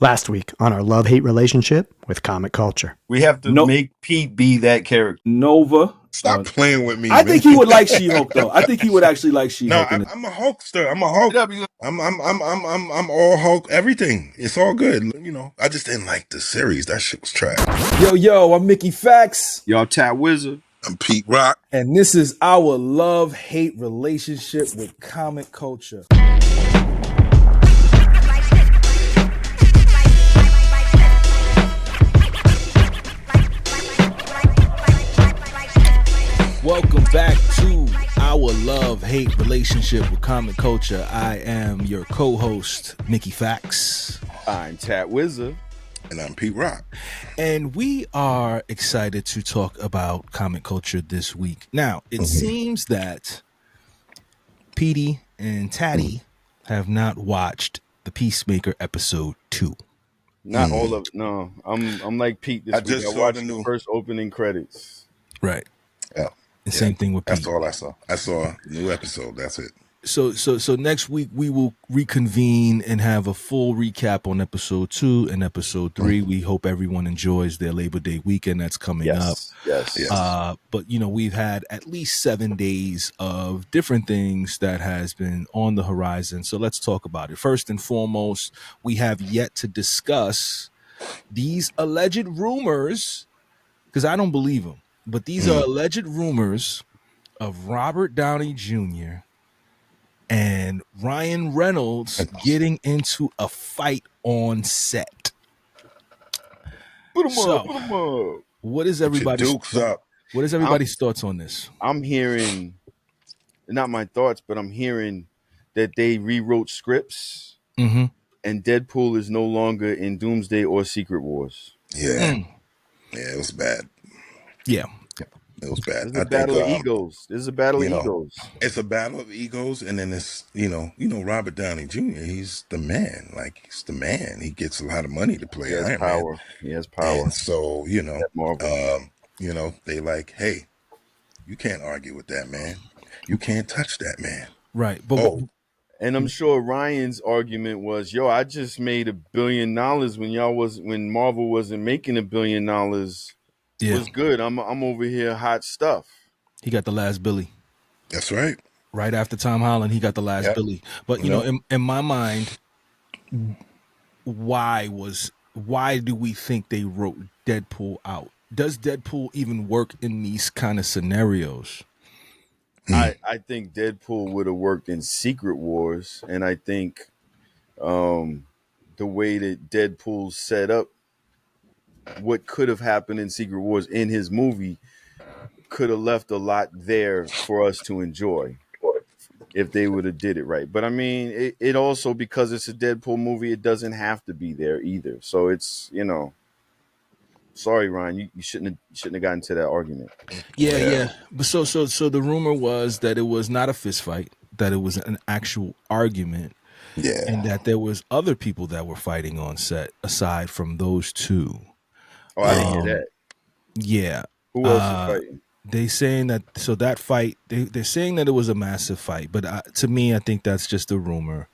Last week on our love-hate relationship with comic culture. We have to make Pete be that character. Nova. Stop playing with me. I think he would like She-Hulk though. I think he would actually like She-Hulk. No, I'm a Hulkster. I'm a Hulk. I'm all Hulk. Everything. It's all good. You know, I just didn't like the series. That shit was trash. Yo, I'm Mickey Factz. Y'all Tat Wza. I'm Pete Rock. And this is our love-hate relationship with comic culture. Welcome back to our love-hate relationship with comic culture. I am your co-host, Mickey Factz. I'm Tat Wza. And I'm Pete Rock. And we are excited to talk about comic culture this week. Now, it seems that Petey and Tatty have not watched the Peacemaker episode 2. Not all of it. No, I'm like Pete this week. I watched the first opening credits. Right. Yeah. And same thing with Pete. That's all I saw. I saw a new episode. That's it. So next week we will reconvene and have a full recap on episode 2 and episode 3. We hope everyone enjoys their Labor Day weekend that's coming up. Yes. But you know, we've had at least 7 days of different things that has been on the horizon. So let's talk about it. First and foremost, we have yet to discuss these alleged rumors, because I don't believe them, but these are alleged rumors of Robert Downey Jr. and Ryan Reynolds getting into a fight on set. Put him up. What is everybody's Dukes up? What is everybody's thoughts on this? I'm hearing, not my thoughts, but I'm hearing that they rewrote scripts and Deadpool is no longer in Doomsday or Secret Wars. Yeah. Yeah, it was bad. Yeah. It was bad. This is a battle of egos. This is a battle of egos. It's a battle of egos, and then it's Robert Downey Jr. He's the man. Like, he's the man. He gets a lot of money to play Iron Man. He has power. And so they like, hey, you can't argue with that man. You can't touch that man. Right. And I'm sure Ryan's argument was, I just made $1 billion when Marvel wasn't making $1 billion. Yeah. Was good. I'm over here hot stuff. He got the last Billy. That's right. Right after Tom Holland, he got the last Billy. But you know, in my mind, why do we think they wrote Deadpool out? Does Deadpool even work in these kind of scenarios? I think Deadpool would have worked in Secret Wars, and I think the way that Deadpool's set up, what could have happened in Secret Wars in his movie could have left a lot there for us to enjoy if they would have did it right. But I mean, it also, because it's a Deadpool movie, it doesn't have to be there either. So it's, sorry, Ryan, you shouldn't have gotten to that argument. Yeah. But so the rumor was that it was not a fist fight, that it was an actual argument. Yeah. And that there was other people that were fighting on set aside from those two. Oh, I didn't hear that. Yeah. Who else is fighting? They saying that fight, they're saying that it was a massive fight, but to me, I think that's just a rumor.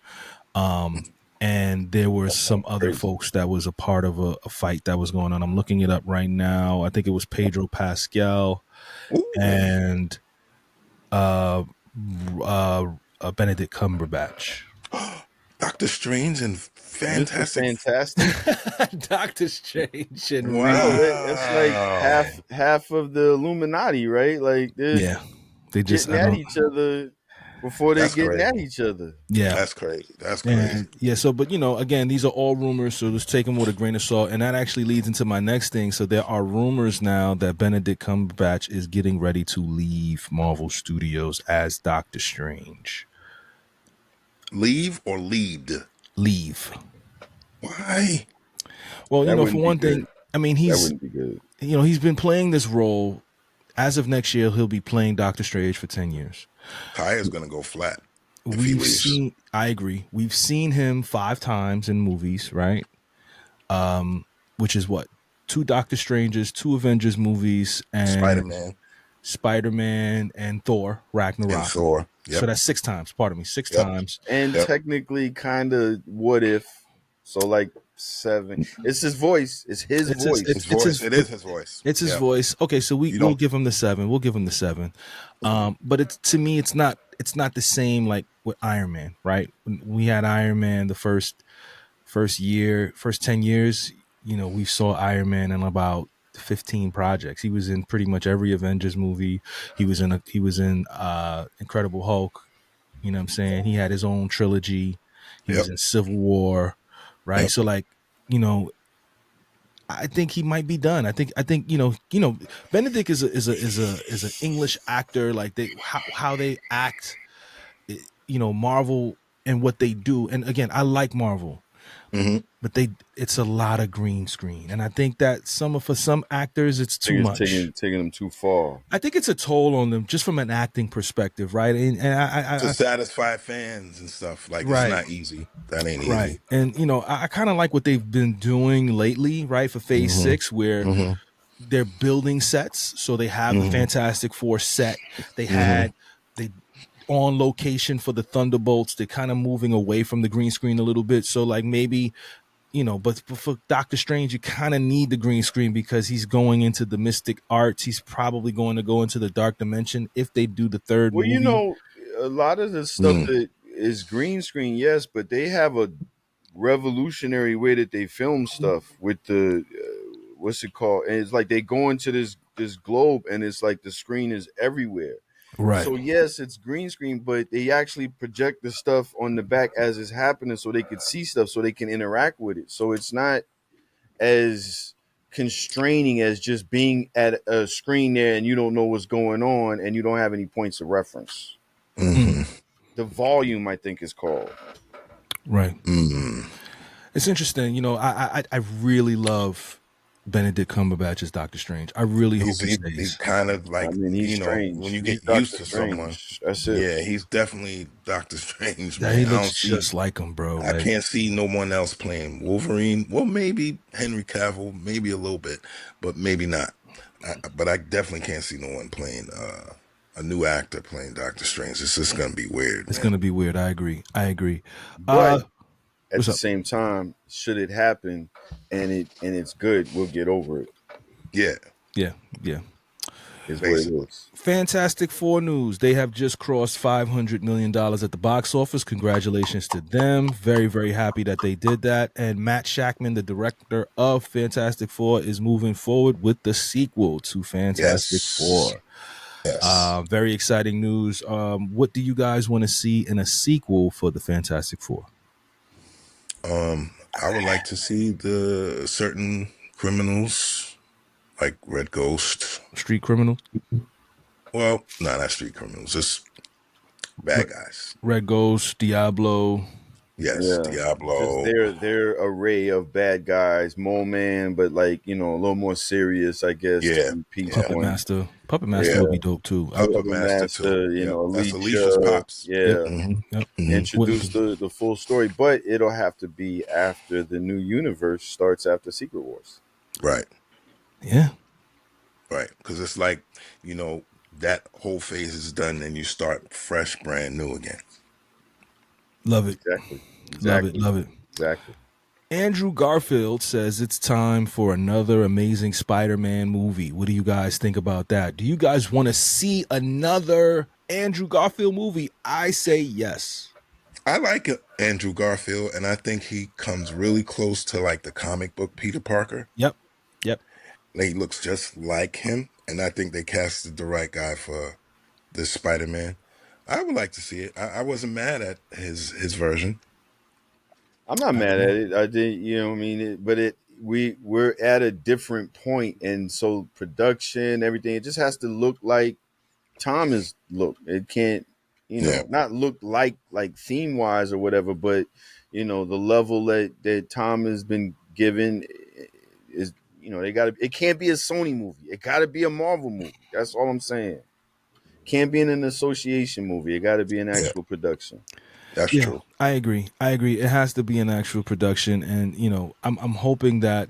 And there were some other folks that was a part of a fight that was going on. I'm looking it up right now. I think it was Pedro Pascal and Benedict Cumberbatch. Doctor Strange and fantastic. Doctor Strange and It's like half of the Illuminati, right? Like they just getting at each other before they getting at each other. Yeah, that's crazy. So, but again, these are all rumors, so let's take them with a grain of salt. And that actually leads into my next thing. So there are rumors now that Benedict Cumberbatch is getting ready to leave Marvel Studios as Doctor Strange. Leave or lead? Leave. Why? Well, for one thing, I mean, that wouldn't be good. He's been playing this role. As of next year, he'll be playing Doctor Strange for 10 years. Tire's going to go flat. I agree. We've seen him 5 times in movies, right? Which is what? 2 Doctor Stranges, 2 Avengers movies, and Spider-Man and Thor, Ragnarok. And Thor. Yep. So that's 6 times. Pardon me, 6 times. And technically, kind of, what if? So, like, 7. It's his voice. It's his voice. It is his voice. It's his voice. Okay, so we'll give him the 7. We'll give him the 7. But it's, to me, it's not the same like with Iron Man, right? When we had Iron Man the first 10 years, we saw Iron Man in about 15 projects. He was in pretty much every Avengers movie. He was in Incredible Hulk. You know what I'm saying? He had his own trilogy. He was in Civil War, right? Yep. So like, I think he might be done. I think Benedict is an English actor. Like how they act, Marvel and what they do. And again, I like Marvel. Mm-hmm. But it's a lot of green screen, and I think that for some actors it's too much. Taking them too far. I think it's a toll on them just from an acting perspective, right? And to satisfy fans and stuff, like right. It's not easy. That ain't right. easy. And I kind of like what they've been doing lately, right? For Phase 6, where they're building sets, so they have the Fantastic Four set. They had on location for the Thunderbolts. They're kind of moving away from the green screen a little bit. So like maybe, but for Doctor Strange, you kind of need the green screen because he's going into the mystic arts. He's probably going to go into the dark dimension if they do the third movie. A lot of the stuff that is green screen, yes, but they have a revolutionary way that they film stuff with the, what's it called? And it's like they go into this globe and it's like the screen is everywhere. Right. So yes, it's green screen, but they actually project the stuff on the back as it's happening, so they could see stuff, so they can interact with it. So it's not as constraining as just being at a screen there and you don't know what's going on and you don't have any points of reference. Mm-hmm. The volume, I think, is called. Right. Mm-hmm. It's interesting. I really love Benedict Cumberbatch as Doctor Strange. I really hope he stays. He's kind of like, he's strange. When you get used to someone, that's it. Yeah, he's definitely Doctor Strange, man. He looks just like him, bro. I can't see no one else playing Wolverine. Well, maybe Henry Cavill, maybe a little bit, but maybe not. But I definitely can't see no one playing a new actor playing Doctor Strange. It's just going to be weird. It's going to be weird. I agree. But at the same time, should it happen and it's good, we'll get over it. Yeah. Is what it is. Fantastic Four news. They have just crossed $500 million at the box office. Congratulations to them. Very, very happy that they did that. And Matt Shakman, the director of Fantastic Four, is moving forward with the sequel to Fantastic Four. Yes. Very exciting news. What do you guys want to see in a sequel for the Fantastic Four? I would like to see the certain criminals, like Red Ghost. Street criminals? Well, no, not street criminals, just bad guys. Red Ghost, Diablo. Yes, Diablo. Their array of bad guys, Mole Man, but like, a little more serious, I guess. Yeah. Puppet Master. Puppet Master would be dope too. Puppet Master too. That's Alicia's pops. Yeah. Mm-hmm. Yep. Introduce the full story, but it'll have to be after the new universe starts after Secret Wars. Right. Yeah. Right. Because it's like, that whole phase is done and you start fresh, brand new again. Love it. Exactly. Love it. Exactly. Andrew Garfield says it's time for another amazing Spider-Man movie. What do you guys think about that? Do you guys want to see another Andrew Garfield movie? I say yes. I like Andrew Garfield, and I think he comes really close to like the comic book Peter Parker. Yep. He looks just like him, and I think they casted the right guy for this Spider-Man. I would like to see it. I wasn't mad at his version. I'm not mad at it. I did, but we're at a different point, and so production, everything, it just has to look like Tom is look. It can't, not look like theme wise or whatever, but the level that Tom has been given is, it can't be a Sony movie. It got to be a Marvel movie. That's all I'm saying. Can't be in an association movie. It got to be an actual production. That's true. I agree. It has to be an actual production, and I'm hoping that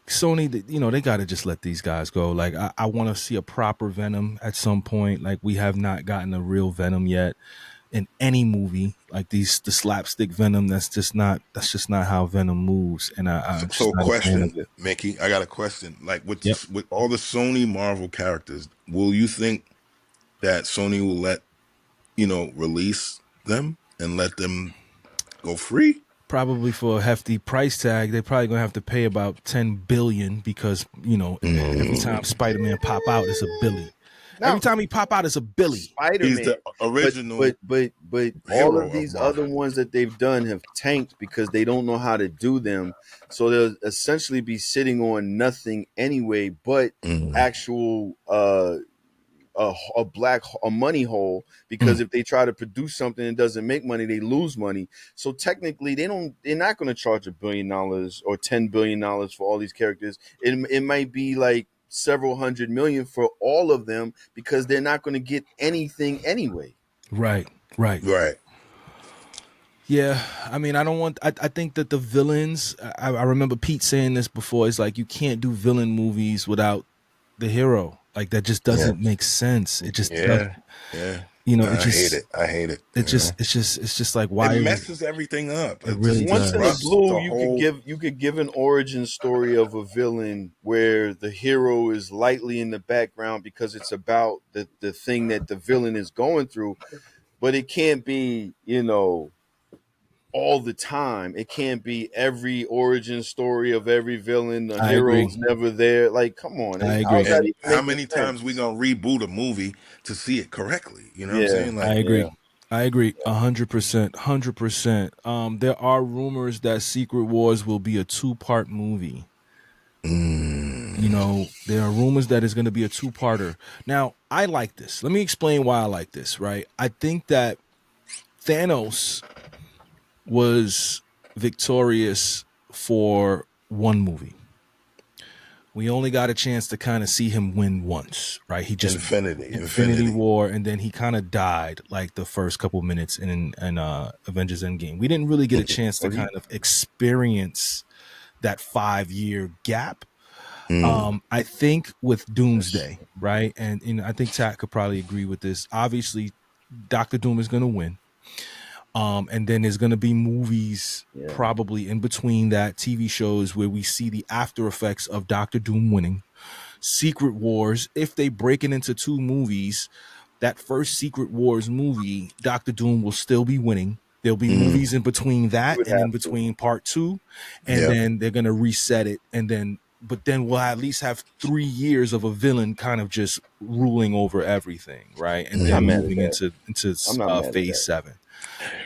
Sony, they got to just let these guys go. Like I want to see a proper Venom at some point. Like we have not gotten a real Venom yet, in any movie. Like the slapstick Venom, that's just not how Venom moves, and I'm just So not a fan of question, it. Mickey, I got a question. Like Yep. with all the Sony Marvel characters, will you think that Sony will let, release them and let them go free? Probably for a hefty price tag, they're probably gonna have to pay about $10 billion because every time Spider-Man pop out, it's a Billy. Every Now, time he pop out, it's a Billy. He's Spider-Man, the original but all hero of of these other Marvel. ones that they've done have tanked because they don't know how to do them. So they'll essentially be sitting on nothing anyway, but Mm. actual a money hole, because Mm. if they try to produce something that doesn't make money, they lose money. So technically they're not going to charge $1 billion or $10 billion for all these characters. It might be like several hundred million for all of them because they're not going to get anything anyway. Right. Right. Yeah, I mean, I don't want. I think that the villains. I remember Pete saying this before. It's like you can't do villain movies without the hero. Like that just Yeah. doesn't make sense. It just doesn't. Yeah. It I hate just. it. I hate it. It's just like It why messes everything up. it It really just Once in a does. disrupts blue, the whole. you could give an origin story of a villain where the hero is lightly in the background because it's about the thing that the villain is going through, but it can't be, all the time. It can't be every origin story of every villain. The I agree. hero's never there. Like, come on, I how's agree. that And even how making many times we sense? gonna reboot a movie to see it correctly? You know what I'm Yeah, saying? I Like, agree. yeah. I agree. 100%. 100%. There are rumors that Secret Wars will be a 2-part movie. There are rumors that it's going to be a 2-parter. Now, I like this. Let me explain why I like this, right? I think that Thanos was victorious for one movie. We only got a chance to kind of see him win once, right? He just Infinity War, and then he kind of died like the first couple minutes in Avengers Endgame. We didn't really get a chance to kind of experience that 5-year gap. I think with Doomsday, right? And I think Tat could probably agree with this. Obviously, Doctor Doom is going to win. And then there's going to be movies probably in between that, TV shows where we see the after effects of Doctor Doom winning. Secret Wars, if they break it into 2 movies, that first Secret Wars movie, Doctor Doom will still be winning. There'll be movies in between that and in between part 2, and then they're going to reset it, but then we'll at least have 3 years of a villain kind of just ruling over everything, right? And then moving into phase 7.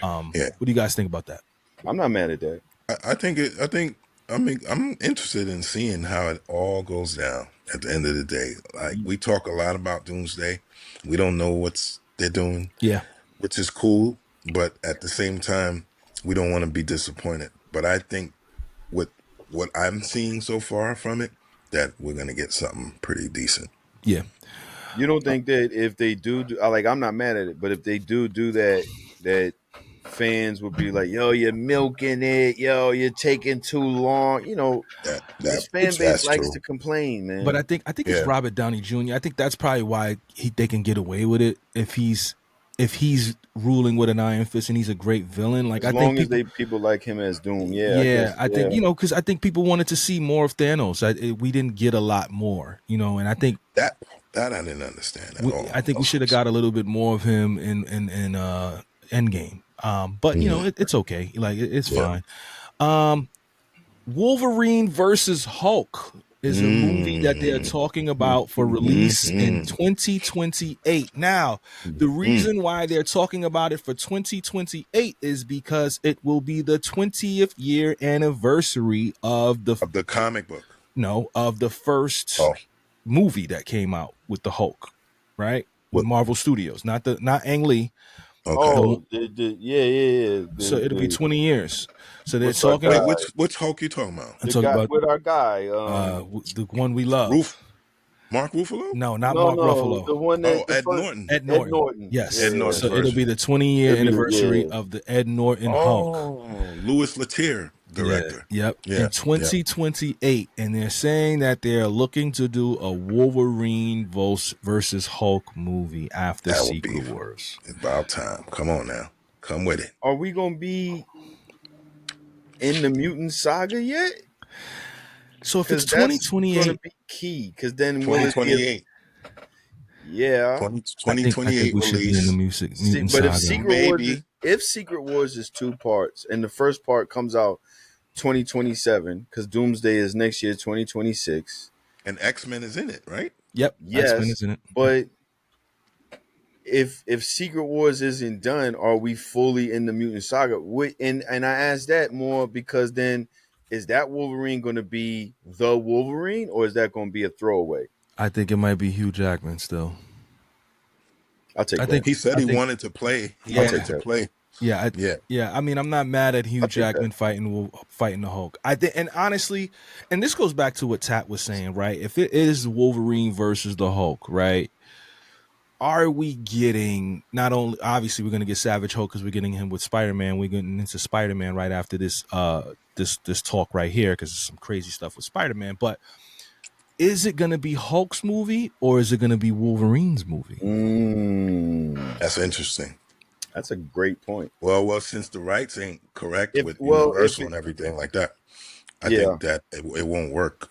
What do you guys think about that? I'm not mad at that. I'm interested in seeing how it all goes down at the end of the day. Like, we talk a lot about Doomsday. We don't know what they're doing. Yeah. Which is cool, but at the same time, we don't want to be disappointed. But I think with what I'm seeing so far from it, that we're going to get something pretty decent. Yeah. You don't think that if they do like, I'm not mad at it, but if they do that fans will be like, yo, you're milking it, yo, you're taking too long. This fan base likes to complain, man. But I think it's Robert Downey Jr. I think that's probably why they can get away with it if he's ruling with an iron fist and he's a great villain. Like, as long as people like him as Doom, I think because I think people wanted to see more of Thanos. We didn't get a lot more, and I think that I didn't understand at all. I think we should have got a little bit more of him in Endgame. But it's okay. Like, it's fine. Wolverine versus Hulk is a movie that they're talking about for release in 2028. Now, the reason why they're talking about it for 2028 is because it will be the 20th year anniversary of the comic book. No, of the first movie that came out with the Hulk, right? With Marvel Studios, not Ang Lee. Okay. So it'll be 20 years. So they're What's talking. Wait, which Hulk you talking about? I'm talking about with our guy, the one we love. Mark Ruffalo? No, not Mark Ruffalo. The one that Ed Norton. Ed Norton. Yes. Ed Norton. So it'll be the 20-year anniversary of the Ed Norton Hulk. Louis Leterrier. director. Yep. Yeah, In 2028, and they're saying that they're looking to do a Wolverine versus Hulk movie after That would be Secret Wars. about time. Come on now. Come with it. Are we gonna be in the mutant saga yet? So if it's Because that's going to 2028, be key. Because then will it be? 2028. Yeah. 2028 we should be in the release. mutant But if saga. Secret Wars is 2 parts, and the first part comes out 2027, because Doomsday is next year, 2026. And X-Men is in it, right? Yep. Yes, X-Men is in it. but if Secret Wars isn't done, are we fully in the mutant saga? And I ask that more because then is that Wolverine going to be the Wolverine, or is that going to be a throwaway? I think it might be Hugh Jackman still. I'll take that. think He said he wanted to play. He wanted to play. Yeah, I mean, I'm not mad at Hugh Jackman fighting the Hulk. I think, and honestly, and this goes back to what Tat was saying, right? If it is Wolverine versus the Hulk, right? Are we getting not only obviously we're going to get Savage Hulk because we're getting him with Spider-Man. We're getting into Spider-Man right after this this talk right here because there's some crazy stuff with Spider-Man. But is it going to be Hulk's movie or is it going to be Wolverine's movie? That's interesting. That's a great point. Well, since the rights ain't correct with Universal and everything like that, I think that it won't work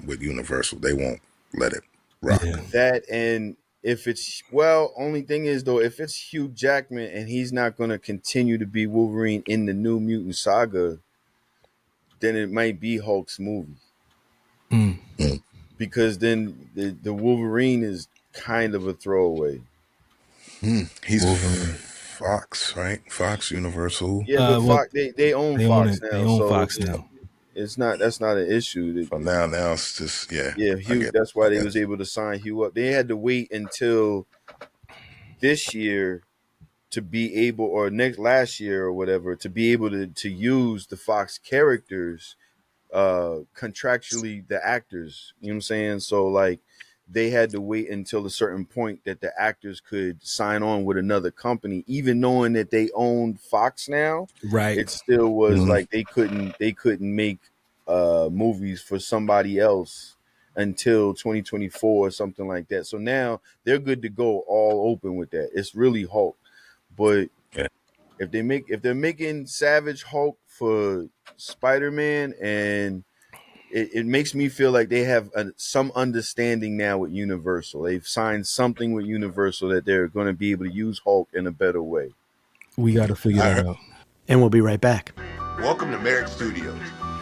with Universal. They won't let it rock. Yeah. That, and if it's, only thing is though, if it's Hugh Jackman and he's not going to continue to be Wolverine in the New Mutant Saga, then it might be Hulk's movie. Because then the Wolverine is kind of a throwaway. He's Wolverine. Fox, right? Fox, Universal. Yeah, but Fox, they own Fox now. They own Fox now. It's not. That's not an issue. For now it's just Hugh. That's why they was able to sign Hugh up. They had to wait until this year to be able, or last year or whatever, to be able to use the Fox characters contractually, the actors. You know what I'm saying? So like they had to wait until a certain point that the actors could sign on with another company, even knowing that they owned Fox now. Right. It still was like they couldn't make movies for somebody else until 2024 or something like that. So now they're good to go, all open with that. It's really Hulk. But if they're making Savage Hulk for Spider-Man, and it makes me feel like they have some understanding now with Universal. They've signed something with Universal that they're going to be able to use Hulk in a better way. We got to figure that out. And we'll be right back. Welcome to Merrick Studios,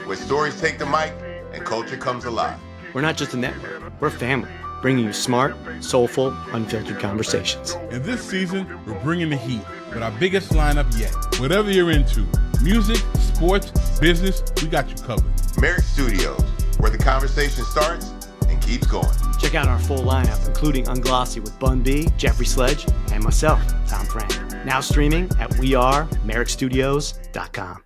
where stories take the mic and culture comes alive. We're not just a network, we're family, bringing you smart, soulful, unfiltered conversations. And this season, we're bringing the heat with our biggest lineup yet. Whatever you're into, music, sports, business, we got you covered. Merrick Studios, where the conversation starts and keeps going. Check out our full lineup, including Unglossy with Bun B, Jeffrey Sledge, and myself, Tom Frank. Now streaming at wearemerrickstudios.com.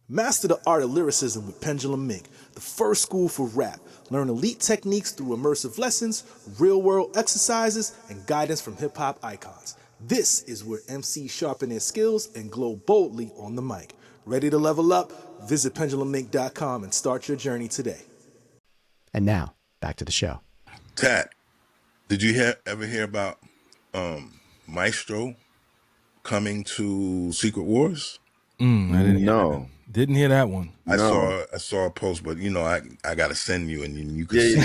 Master the art of lyricism with Pendulum Mink, the first school for rap. Learn elite techniques through immersive lessons, real-world exercises, and guidance from hip-hop icons. This is where MCs sharpen their skills and glow boldly on the mic. Ready to level up? Visit pendulummink.com and start your journey today. And now, back to the show. Tat, did you ever hear about Maestro coming to Secret Wars? I didn't know. Didn't hear that one. I saw a post, but I gotta send you, and you can see.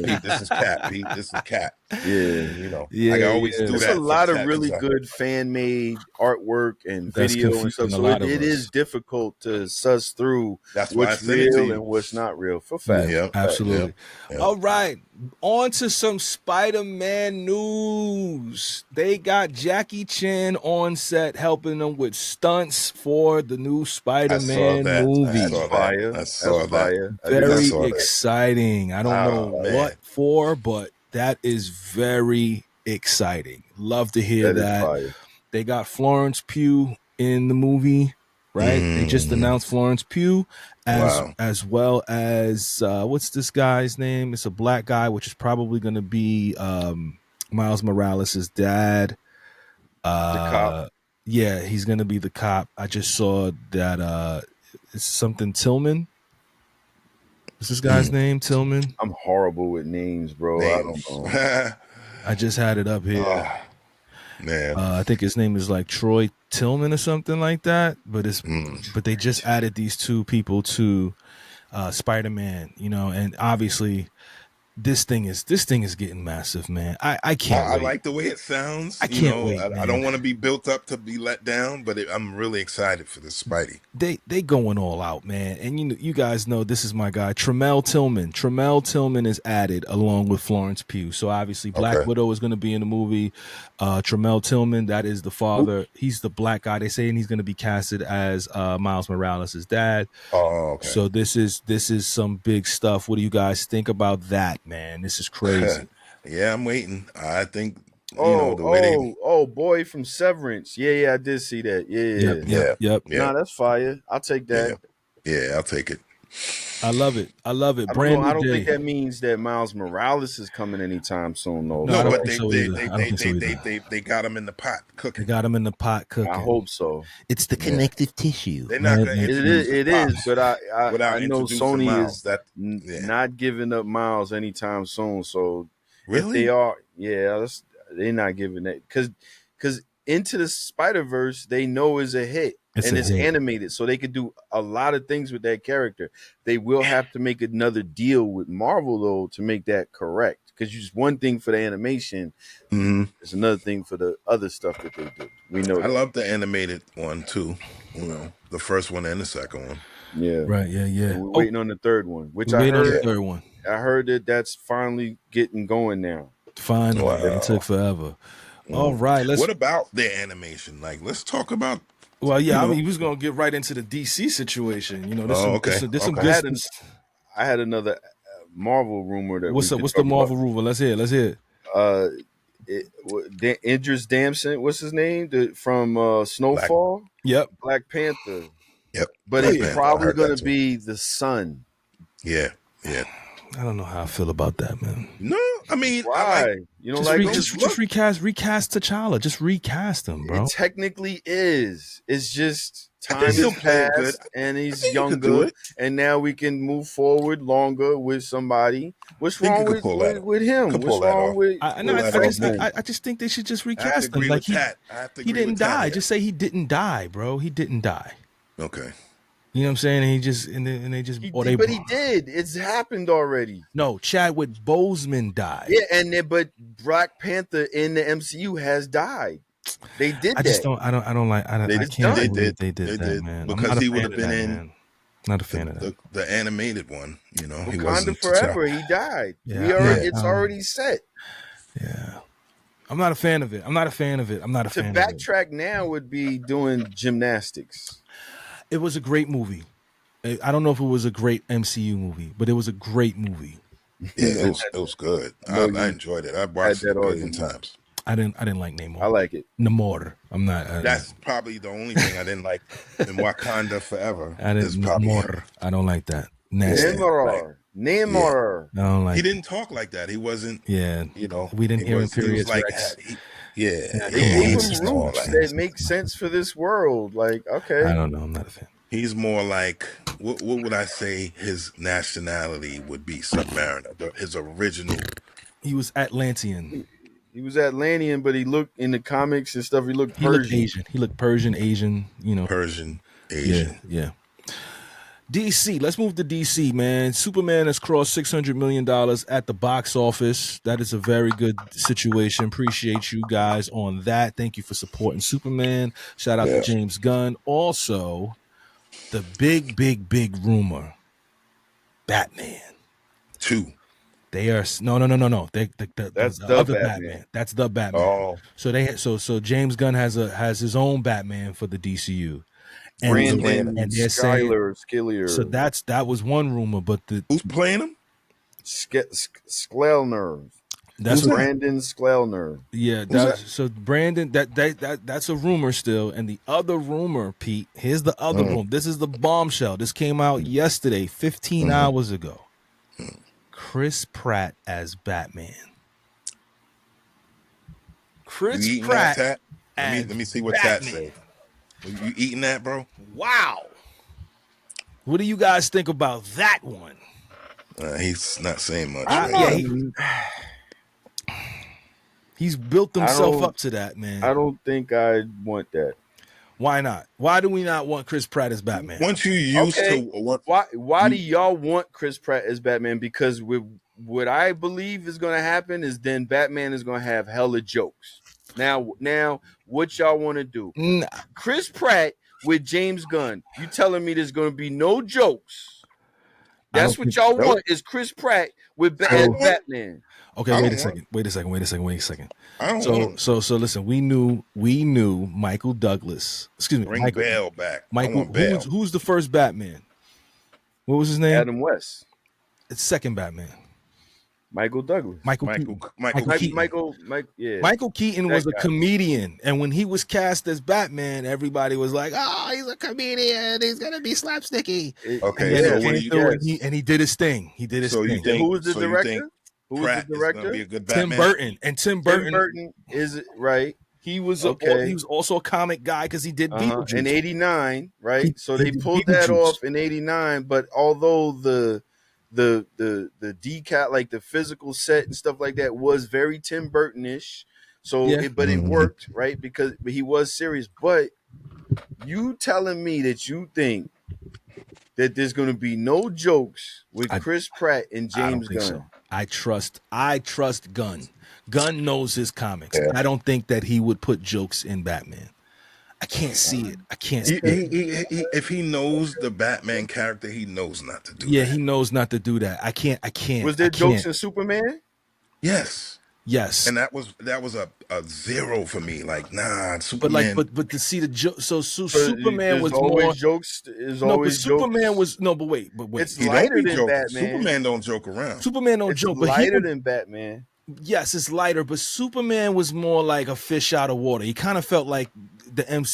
Pete, this is Cat. Pete, this is Cat. I always do that. There's a lot of really good fan made artwork and video and stuff. So it is difficult to suss through what's real and what's not real for facts. Yeah, absolutely. Yeah. All right, on to some Spider-Man news. They got Jackie Chan on set helping them with stunts for the new Spider-Man movie. I saw that. Very exciting. I don't know what for, but that is very exciting. Love to hear that. They got Florence Pugh in the movie, right? They just announced Florence Pugh as well as what's this guy's name? It's a black guy, which is probably going to be Miles Morales' dad. The cop. Yeah, he's going to be the cop. I just saw that it's something Tillman. What's this guy's name? Tillman. I'm horrible with names, bro. I don't know. I just had it up here. Man, I think his name is like Troy Tillman or something like that. But but they just added these two people to Spider-Man, you know, and obviously this thing is getting massive, man. I can't I wait. like the way it sounds. I can't wait, I don't want to be built up to be let down, but I'm really excited for this Spidey. They going all out, man. And you guys know this is my guy, Tramell Tillman. Tramell Tillman is added along with Florence Pugh. So obviously Black Widow is going to be in the movie. Tramell Tillman, that is the father. Oops. He's the black guy. They saying he's going to be casted as Miles Morales' dad. Oh, okay. So this is some big stuff. What do you guys think about that, man? This is crazy. Yeah, I'm waiting. I think the way boy from Severance. Yeah, I did see that. Yep. Nah, that's fire. I'll take that. Yeah, I'll take it. I love it. I don't think that means that Miles Morales is coming anytime soon, though. No, but they got him in the pot cooking. They got him in the pot cooking. I hope so. It's the connective tissue. They're not going to It is, but I know Sony Miles, is not giving up Miles anytime soon. So really, if they are, they're not giving that because Into the Spider-Verse they know is a hit. It's animated, so they could do a lot of things with that character. They will have to make another deal with Marvel, though, to make that correct. Because just one thing for the animation, it's another thing for the other stuff that they do. We know. I love the animated one too. You know, the first one and the second one. Yeah, right. Yeah. And we're waiting on the third one, which I heard. On the third one. I heard that's finally getting going now. Finally, it took forever. All right, What about the animation? Like, let's talk about. Well, yeah, I mean, he was gonna get right into the DC situation. You know, I had another Marvel rumor that. What's the Marvel rumor? Let's hear it. Idris Damson, what's his name? From Snowfall. Black Panther. Yep. But it's probably gonna be the son. Yeah. I don't know how I feel about that, man. No, I mean, why? You don't just recast T'Challa. Just recast him, bro. It technically is. It's just time has passed and he's younger, and now we can move forward longer with somebody. What's wrong with him? What's wrong with? I just think they should just recast him. Like he didn't die. Just say he didn't die, bro. He didn't die. Okay. You know what I'm saying? And he did. It's happened already. No, Chadwick Boseman died. Yeah, but Black Panther in the MCU has died. They did. I don't like. They did that, man. Because he would have been in. Not a fan of that. The animated one, you know. He wasn't forever. He died. Yeah, it's already set. Yeah. I'm not a fan of it. To backtrack now would be doing gymnastics. It was a great movie. I don't know if it was a great MCU movie, but it was a great movie. Yeah, it was good. I enjoyed it. I watched it a billion times. I didn't like Namor. I like it. Namor. I'm not. That's probably the only thing I didn't like in Wakanda Forever. Namor. I don't like that. Nasty. Namor. I don't like. He didn't talk like that. He wasn't. Yeah. You know. We didn't hear him. Period. Like, They gave him roots that make sense for this world. Like, okay. I don't know. I'm not a fan. He's more like, what would I say his nationality would be? Submariner. His original. He was Atlantean. He was Atlantean, but he looked in the comics and stuff. He looked Persian. He looked Persian, Asian. You know. Persian, Asian. Yeah. DC, let's move to DC, man. Superman has crossed $600 million at the box office. That is a very good situation. Appreciate you guys on that. Thank you for supporting Superman. Shout out to James Gunn. Also, the big rumor, Batman 2. They are no. That's the other Batman. That's the Batman. Oh, so James Gunn has his own Batman for the DCU. Brandon and they're saying Skillier. So that was one rumor, but who's playing him? Skellner. That's Brandon Skellner. Yeah, so Brandon. That's a rumor still. And the other rumor, Pete. Here's the other rumor. This is the bombshell. This came out yesterday, 15 hours ago. Chris Pratt as Batman. Chris Pratt. Let me see what Tat said. You eating that, bro? Wow. What do you guys think about that one? He's not saying much I right don't now. know. He's built himself up to that, man. I don't think I want that. Why not? Why do we not want Chris Pratt as Batman? Once you used to what? Why do y'all want Chris Pratt as Batman? Because what I believe is going to happen is then Batman is going to have hella jokes. Now, what y'all want to do? Nah. Chris Pratt with James Gunn. You telling me there's going to be no jokes? That's what y'all want is Chris Pratt with Batman. Okay, wait a second. I don't want. So listen, we knew Michael Douglas. Excuse me, Bring Bale back. Michael, who's the first Batman? What was his name? Adam West. It's second Batman. Michael Douglas. Michael Keaton was a comedian, and when he was cast as Batman, everybody was like, "Oh, he's a comedian. He's gonna be slapsticky." Okay, so what do you? And he did his thing. He did his thing. Who was the director? Who was the director? Be a good Tim Batman? Burton. And Tim Burton is right. He was Okay. he was also a comic guy because he did Beetlejuice in '89, right? So they pulled that off in '89. But although the decal, like the physical set and stuff like that, was very Tim Burton-ish. So, but it worked, right? Because he was serious. But you telling me that you think that there's going to be no jokes with Chris Pratt and James Gunn? So. I trust Gunn. Gunn knows his comics. I don't think that he would put jokes in Batman. I can't see it. I can't see it. If he knows the Batman character, he knows not to do that. Yeah, he knows not to do that. I can't. Was there jokes in Superman? Yes. And that was a zero for me. Like, nah, Superman. But to see the joke. So Superman was more jokes. Superman was no. But wait. It's lighter than Batman. Superman don't joke around. Superman don't joke. But lighter than Batman. Yes, it's lighter, but Superman was more like a fish out of water. He kind of felt like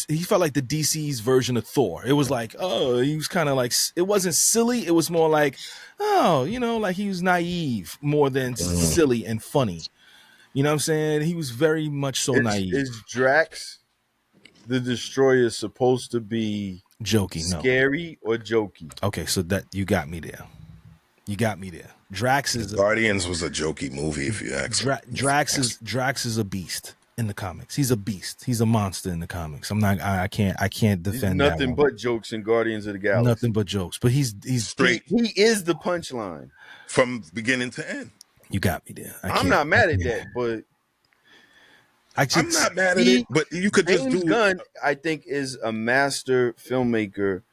he felt like the DC's version of Thor. It was like, he was kind of like, it wasn't silly. It was more like, like he was naive more than silly and funny. You know what I'm saying? He was very much so naive. Is Drax the Destroyer supposed to be jokey, scary or jokey? Okay, so that you got me there. Drax is Guardians was a jokey movie, if you ask me. Drax is a beast in the comics. He's a beast. He's a monster in the comics. I can't defend that. Nothing but jokes in Guardians of the Galaxy. Nothing but jokes. But he's straight. He is the punchline from beginning to end. You got me there. I'm not mad at that, but I'm not mad at it. But you could just do. Gunn, I think, is a master filmmaker,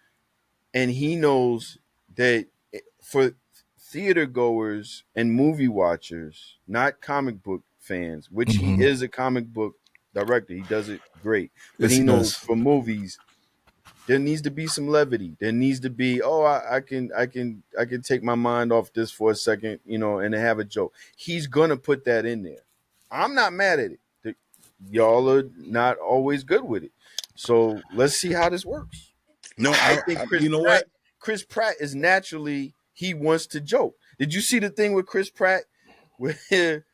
and he knows that for theater goers and movie watchers, not comic book fans, which he is a comic book director. He does it great. But he knows for movies, there needs to be some levity. There needs to be, I can take my mind off this for a second, and have a joke. He's gonna put that in there. I'm not mad at it. Y'all are not always good with it. So let's see how this works. No, I think Chris Pratt is naturally, he wants to joke. Did you see the thing with Chris Pratt where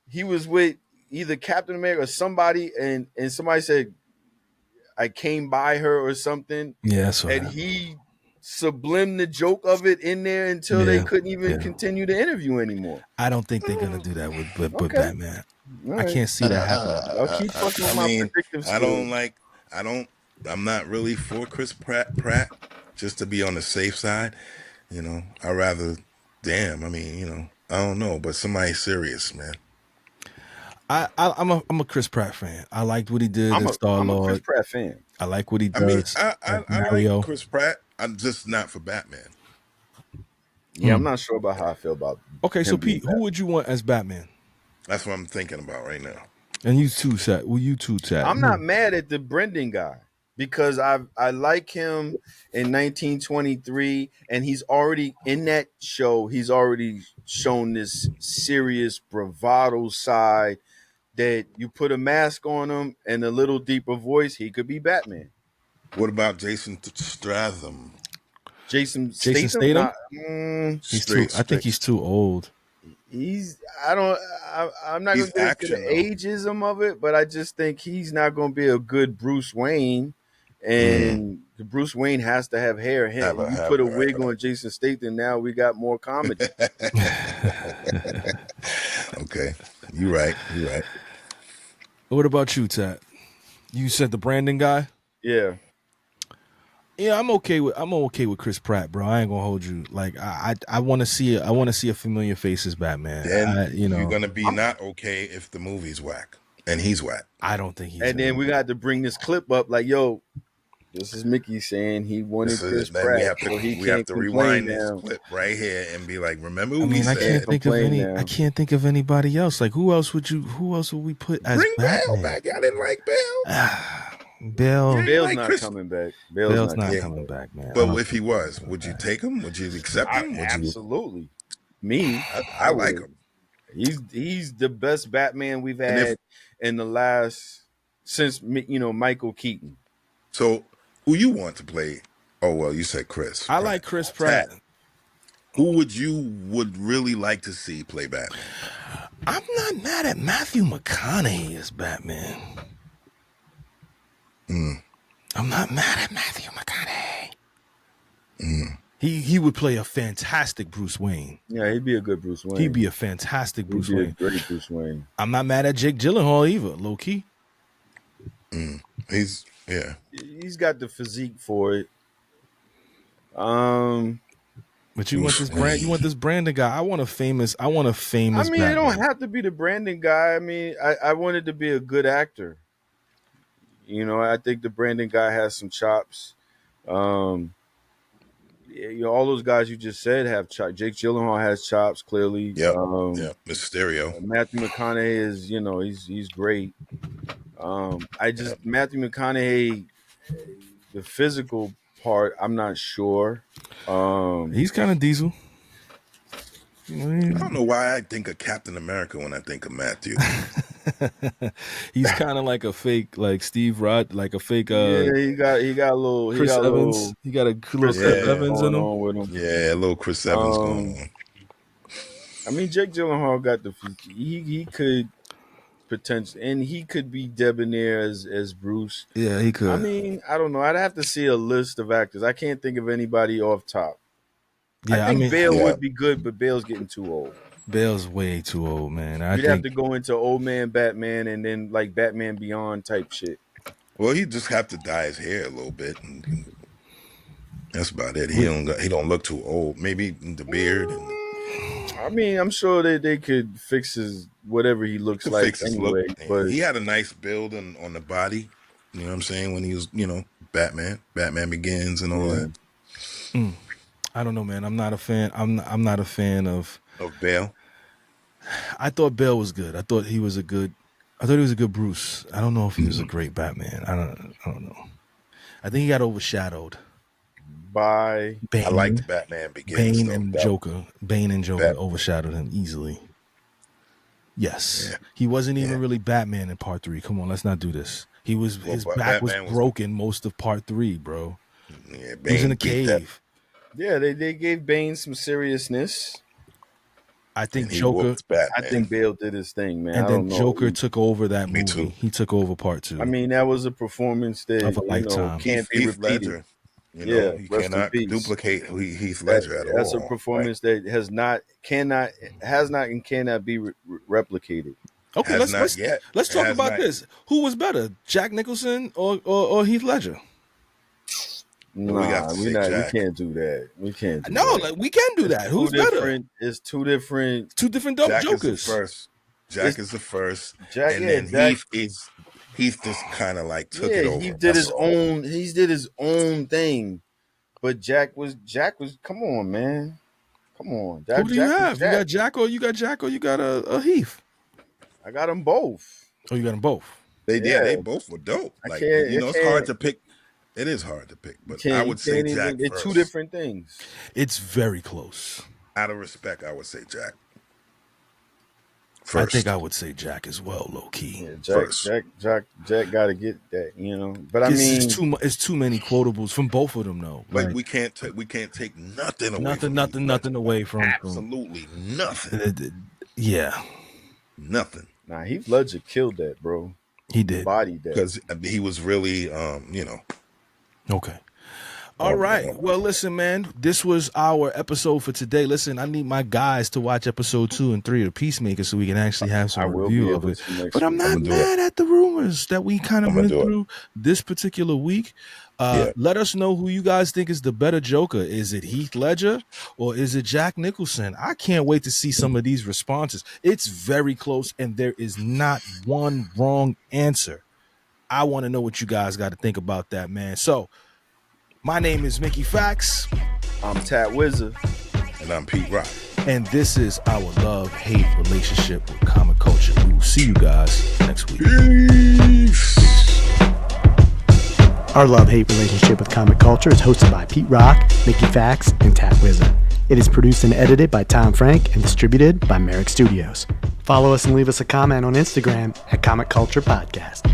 he was with either Captain America or somebody, and somebody said, I came by her or something? Yeah, and he sublimed the joke of it in there until they couldn't even continue the interview anymore. I don't think they're gonna do that with Batman. I can't see that happening. I'll keep fucking with my predictive skills. I'm not really for Chris Pratt just to be on the safe side. I rather, I don't know, but somebody serious, man. I'm a Chris Pratt fan. I liked what he did as Star-Lord. I'm a Chris Pratt fan. I like what he does. I like Chris Pratt. I'm just not for Batman. Yeah, I'm not sure about how I feel about. Okay, so Pete, who would you want as Batman? That's what I'm thinking about right now. And you too, Tat. Well, you too, Tat. I'm not mad at the Brendan guy because I like him in 1923, and he's already in that show. He's already shown this serious bravado side that you put a mask on him and a little deeper voice, he could be Batman. What about Jason Statham? Jason Statham? I think he's too old. I'm not going to get into the ageism of it, but I just think he's not going to be a good Bruce Wayne. and Bruce Wayne has to have hair. You put a wig right. on Jason Statham, now we got more comedy. Okay, you're right. What about you, Tat? You said the Brandon guy. Yeah. Yeah, I'm okay with Chris Pratt, bro. I ain't gonna hold you. Like I want to see a familiar faces Batman. Then you're gonna be not okay if the movie's whack and he's whack. I don't think he's. And then we got to bring this clip up, like, yo, this is Mickey saying he wanted Chris Pratt. We have to rewind this clip right here and be like, remember who we said? I can't think of anybody else. Like who else would we put as bring Batman? Bale back? I didn't like Bale. Bale's not coming back. Bale's not coming back, man. But if he was, would you take him? Would you accept him? Absolutely. Me, I like him. He's the best Batman we've had in the last since Michael Keaton. So who you want to play? Oh well, you said Chris. I like Chris Pratt. Who would really like to see play Batman? I'm not mad at Matthew McConaughey as Batman. I'm not mad at Matthew McConaughey. He would play a fantastic Bruce Wayne. Yeah, he'd be a good Bruce Wayne. He'd be a fantastic Bruce Wayne. A great Bruce Wayne. I'm not mad at Jake Gyllenhaal either, low key. He's got the physique for it. But you want this Brandon guy. I want a famous I mean, Batman. it don't have to be the Brandon guy. I mean, I wanted to be a good actor. I think the Brandon guy has some chops. All those guys you just said have chops. Jake Gyllenhaal has chops, clearly. Yeah, Mysterio. Matthew McConaughey is, he's great. Matthew McConaughey, the physical part, I'm not sure. He's kind of diesel. I don't know why I think of Captain America when I think of Matthew. He's kind of like a fake, like Steve Rod, like a fake. He got a little Chris Evans. He got a little Chris Evans in him. With him. Yeah, a little Chris Evans going on. I mean, Jake Gyllenhaal got the. He could potentially, and he could be debonair as Bruce. Yeah, he could. I mean, I don't know. I'd have to see a list of actors. I can't think of anybody off top. Yeah, I think Bale would be good, but Bale's getting too old. Bale's way too old, man. You'd have to go into old man Batman and then like Batman Beyond type shit. Well, he just have to dye his hair a little bit, and that's about it. He don't look too old. Maybe the beard. I mean, I'm sure they could fix his whatever he looks like anyway. But he had a nice build on the body. You know what I'm saying? When he was, Batman Begins and all that. I don't know, man. I'm not a fan. I'm not a fan of Bale. I thought Bale was good. I thought he was a good Bruce. I don't know if he was a great Batman. I don't know. I think he got overshadowed by Bane. I liked Batman Begins. Bane and Joker overshadowed him easily. Yes. Yeah. He wasn't even really Batman in part 3. Come on, let's not do this. His back was broken most of part 3, bro. Yeah, he was in a cave. Yeah, they gave Bane some seriousness. I think Joker. I think Bale did his thing, man. And then Joker took over that movie. Too. He took over part 2. I mean, that was a performance that of a lifetime. Can't be repeated. You cannot duplicate Heath Ledger at all. That's a performance that has not and cannot be replicated. Okay, let's talk about this. Who was better, Jack Nicholson or Heath Ledger? Nah, we can't do that. We can't. We can do that. Who's better? It's two different dope Jokers. Jack is the first. Heath just kind of like took it over. He did his own thing. But Jack was. Come on, man. Come on. Who do you have? You got Jack or you got a Heath? I got them both. Oh, you got them both. They both were dope. Like it's hard to pick. It is hard to pick, but I would say Jack. It's two different things. It's very close. Out of respect, I would say Jack. First. I think I would say Jack as well, low key. Yeah, Jack got to get that, But I mean, it's too many quotables from both of them, though. Like we can't take nothing away. Nothing away from absolutely nothing. Yeah, nothing. Nah, Heath Ledger killed that, bro. He did. Bodied that because he was really, Okay. All right. Well, listen, man, this was our episode for today. Listen, I need my guys to watch episode 2 and 3 of Peacemaker so we can actually have some review of it. But I'm not mad at the rumors that we kind of went through this particular week. Let us know who you guys think is the better Joker. Is it Heath Ledger or is it Jack Nicholson? I can't wait to see some of these responses. It's very close and there is not one wrong answer. I want to know what you guys got to think about that, man. So, my name is Mickey Factz. I'm Tat Wza. And I'm Pete Rock. And this is our love-hate relationship with comic culture. We will see you guys next week. Peace. Our love-hate relationship with comic culture is hosted by Pete Rock, Mickey Factz, and Tat Wza. It is produced and edited by Tom Frank and distributed by Merrick Studios. Follow us and leave us a comment on Instagram at Comic Culture Podcast.